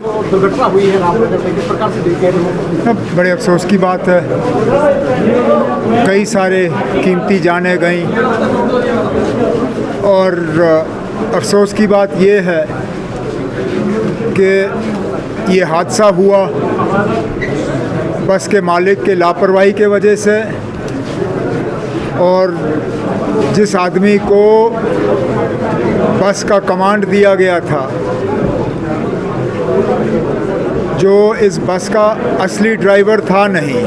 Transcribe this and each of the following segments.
दुर्घटना हुई है रामनगर में, किस प्रकार से देखते हैं? बड़े अफसोस की बात है, कई सारे कीमती जानें गईं और अफसोस की बात ये है कि ये हादसा हुआ बस के मालिक के लापरवाही के वजह से, और जिस आदमी को बस का कमांड दिया गया था, जो इस बस का असली ड्राइवर था नहीं,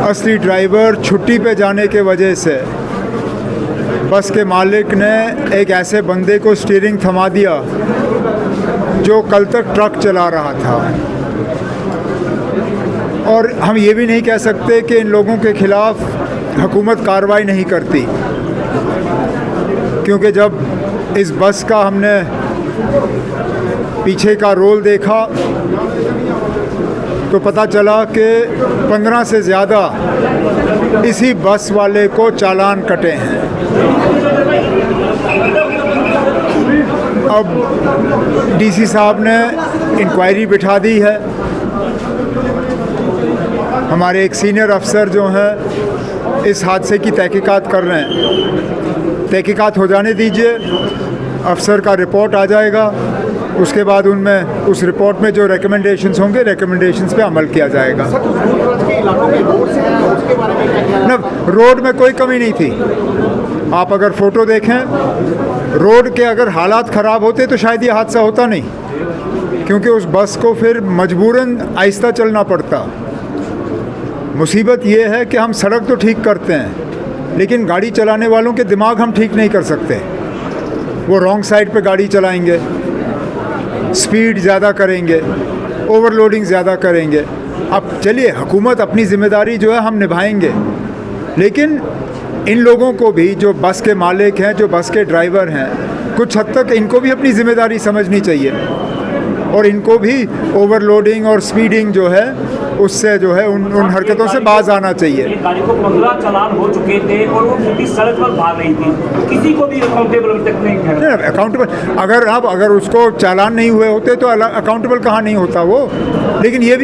असली ड्राइवर छुट्टी पे जाने के वजह से बस के मालिक ने एक ऐसे बंदे को स्टीयरिंग थमा दिया जो कल तक ट्रक चला रहा था। और हम ये भी नहीं कह सकते कि इन लोगों के खिलाफ हुकूमत कार्रवाई नहीं करती, क्योंकि जब इस बस का हमने पीछे का रोल देखा तो पता चला कि 15 से ज़्यादा इसी बस वाले को चालान कटे हैं। अब डीसी साहब ने इंक्वायरी बिठा दी है। हमारे एक सीनियर अफसर जो हैं इस हादसे की तहकीकात कर रहे हैं। तहकीकात हो जाने दीजिए, अफसर का रिपोर्ट आ जाएगा, उसके बाद उनमें उस रिपोर्ट में जो रिकमेंडेशंस होंगे, रिकमेंडेशंस पे अमल किया जाएगा। ना, रोड में कोई कमी नहीं थी। आप अगर फ़ोटो देखें, रोड के अगर हालात ख़राब होते तो शायद ये हादसा होता नहीं, क्योंकि उस बस को फिर मजबूरन आहिस्ता चलना पड़ता। मुसीबत ये है कि हम सड़क तो ठीक करते हैं, लेकिन गाड़ी चलाने वालों के दिमाग हम ठीक नहीं कर सकते। वो रॉन्ग साइड पे गाड़ी चलाएंगे, स्पीड ज़्यादा करेंगे, ओवरलोडिंग ज़्यादा करेंगे। अब चलिए, हुकूमत अपनी ज़िम्मेदारी जो है हम निभाएंगे, लेकिन इन लोगों को भी, जो बस के मालिक हैं, जो बस के ड्राइवर हैं, कुछ हद तक इनको भी अपनी ज़िम्मेदारी समझनी चाहिए और इनको भी ओवरलोडिंग और स्पीडिंग जो है उससे जो है उन हरकतों से बाज आना चाहिए। गाड़ी को 15 चालान हो चुके थे और वो पूरी सड़क पर भाग रही थी, किसी को भी अकाउंटेबल तक नहीं है। अकाउंटेबल अगर उसको चालान नहीं हुए होते तो अकाउंटेबल कहाँ नहीं होता वो। लेकिन ये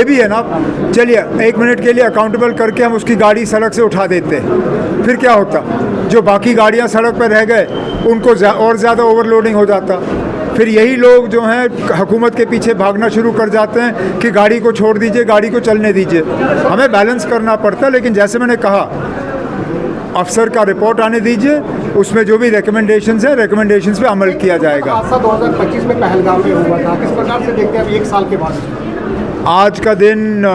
भी है ना, चलिए 1 मिनट के लिए अकाउंटेबल करके हम उसकी गाड़ी सड़क से उठा देते, फिर क्या होता? जो बाकी गाड़ियाँ सड़क पर रह गए उनको और ज़्यादा ओवरलोडिंग हो जाता। फिर यही लोग जो हैं हुकूमत के पीछे भागना शुरू कर जाते हैं कि गाड़ी को छोड़ दीजिए, गाड़ी को चलने दीजिए। हमें बैलेंस करना पड़ता है, लेकिन जैसे मैंने कहा, अफसर का रिपोर्ट आने दीजिए, उसमें जो भी रिकमेंडेशंस हैं, रिकमेंडेशंस पे अमल किया जाएगा। हादसा 2025 में पहलगाम में हुआ था, किस प्रकार से देखते हैं अब 1 साल के बाद? आज का दिन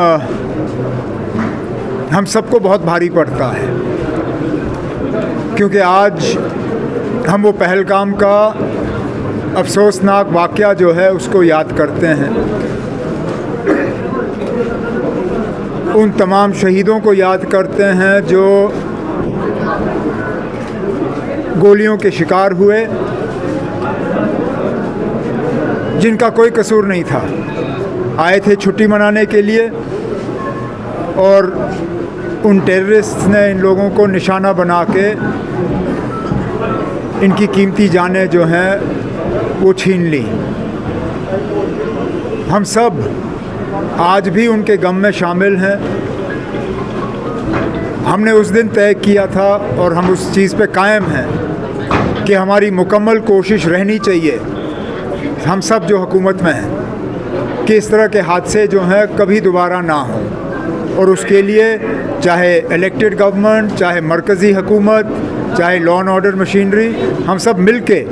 हम सबको बहुत भारी पड़ता है, क्योंकि आज हम वो पहलगाम का अफसोसनाक वाक़या जो है उसको याद करते हैं। उन तमाम शहीदों को याद करते हैं जो गोलियों के शिकार हुए, जिनका कोई कसूर नहीं था। आए थे छुट्टी मनाने के लिए और उन टेररिस्ट ने इन लोगों को निशाना बना के इनकी कीमती जानें जो हैं वो छीन ली। हम सब आज भी उनके गम में शामिल हैं। हमने उस दिन तय किया था और हम उस चीज़ पे कायम हैं कि हमारी मुकम्मल कोशिश रहनी चाहिए, हम सब जो हुकूमत में हैं, कि इस तरह के हादसे जो हैं कभी दोबारा ना हों। और उसके लिए चाहे इलेक्टेड गवर्नमेंट, चाहे मरकज़ी हुकूमत, चाहे लॉ एंड ऑर्डर मशीनरी, हम सब मिल के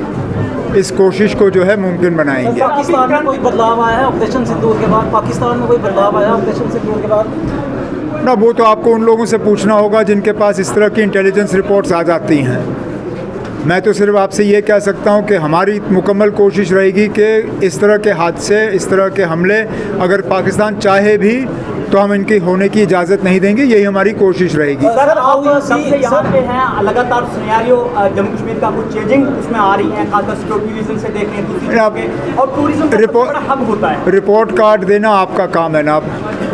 इस कोशिश को जो है मुमकिन बनाएंगे। पाकिस्तान में कोई बदलाव आया है ऑपरेशन सिंदूर के बाद? पाकिस्तान में कोई बदलाव आया ऑपरेशन सिंदूर के बाद? ना, वो तो आपको उन लोगों से पूछना होगा जिनके पास इस तरह की इंटेलिजेंस रिपोर्ट्स आ जाती हैं। मैं तो सिर्फ आपसे ये कह सकता हूँ कि हमारी मुकम्मल कोशिश रहेगी कि इस तरह के हादसे, इस तरह के हमले अगर पाकिस्तान चाहे भी तो हम इनकी होने की इजाज़त नहीं देंगे। यही हमारी कोशिश रहेगी। सर, आप सबसे यहाँ पे हैं, लगातार सिनेरियो जम्मू कश्मीर का कुछ चेंजिंग उसमें आ रही है, खासकर सिक्योरिटी रीजन से देख रहे हैं, और टूरिज्म का हब होता है। रिपोर्ट कार्ड देना आपका काम है ना,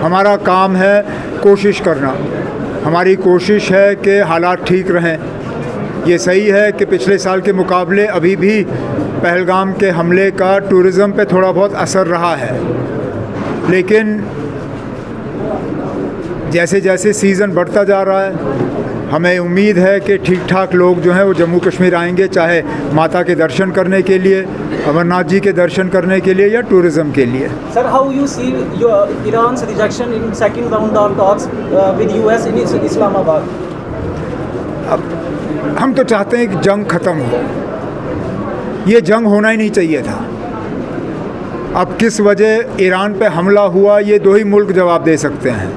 हमारा काम है कोशिश करना। हमारी कोशिश है कि हालात ठीक रहें। ये सही है कि पिछले साल के मुकाबले अभी भी पहलगाम के हमले का टूरिज़्म पे थोड़ा बहुत असर रहा है, लेकिन जैसे जैसे सीज़न बढ़ता जा रहा है हमें उम्मीद है कि ठीक ठाक लोग जो हैं वो जम्मू कश्मीर आएंगे, चाहे माता के दर्शन करने के लिए, अमरनाथ जी के दर्शन करने के लिए या टूरिज़्म के लिए। Sir, how you see Iran's rejection in second round of talks with US in Islamabad? अब हम तो चाहते हैं कि जंग ख़त्म हो, ये जंग होना ही नहीं चाहिए था। अब किस वजह ईरान पे हमला हुआ ये दो ही मुल्क जवाब दे सकते हैं,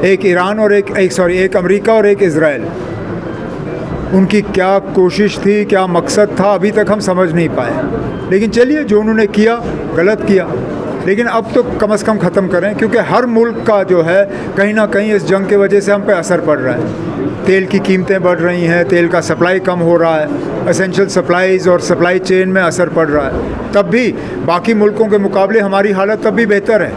एक ईरान और एक अमेरिका और एक इज़राइल। उनकी क्या कोशिश थी, क्या मकसद था, अभी तक हम समझ नहीं पाए। लेकिन चलिए, जो उन्होंने किया गलत किया, लेकिन अब तो कम से कम ख़त्म करें, क्योंकि हर मुल्क का जो है कहीं ना कहीं इस जंग के वजह से हम पे असर पड़ रहा है। तेल की कीमतें बढ़ रही हैं, तेल का सप्लाई कम हो रहा है, एसेंशियल सप्लाईज़ और सप्लाई चेन में असर पड़ रहा है। तब भी बाकी मुल्कों के मुकाबले हमारी हालत तब भी बेहतर है।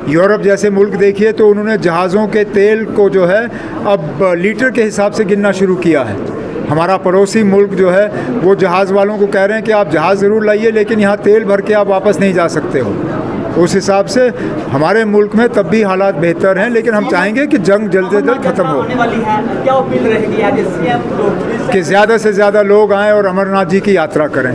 यूरोप जैसे मुल्क देखिए तो उन्होंने जहाज़ों के तेल को जो है अब लीटर के हिसाब से गिनना शुरू किया है। हमारा पड़ोसी मुल्क जो है वो जहाज़ वालों को कह रहे हैं कि आप जहाज़ ज़रूर लाइए, लेकिन यहाँ तेल भर के आप वापस नहीं जा सकते हो। उस हिसाब से हमारे मुल्क में तब भी हालात बेहतर हैं, लेकिन हम चाहेंगे कि जंग जल्द से जल्द ख़त्म हो, क्या अपील रहेगी कि ज़्यादा से ज़्यादा लोग आएँ और अमरनाथ जी की यात्रा करें।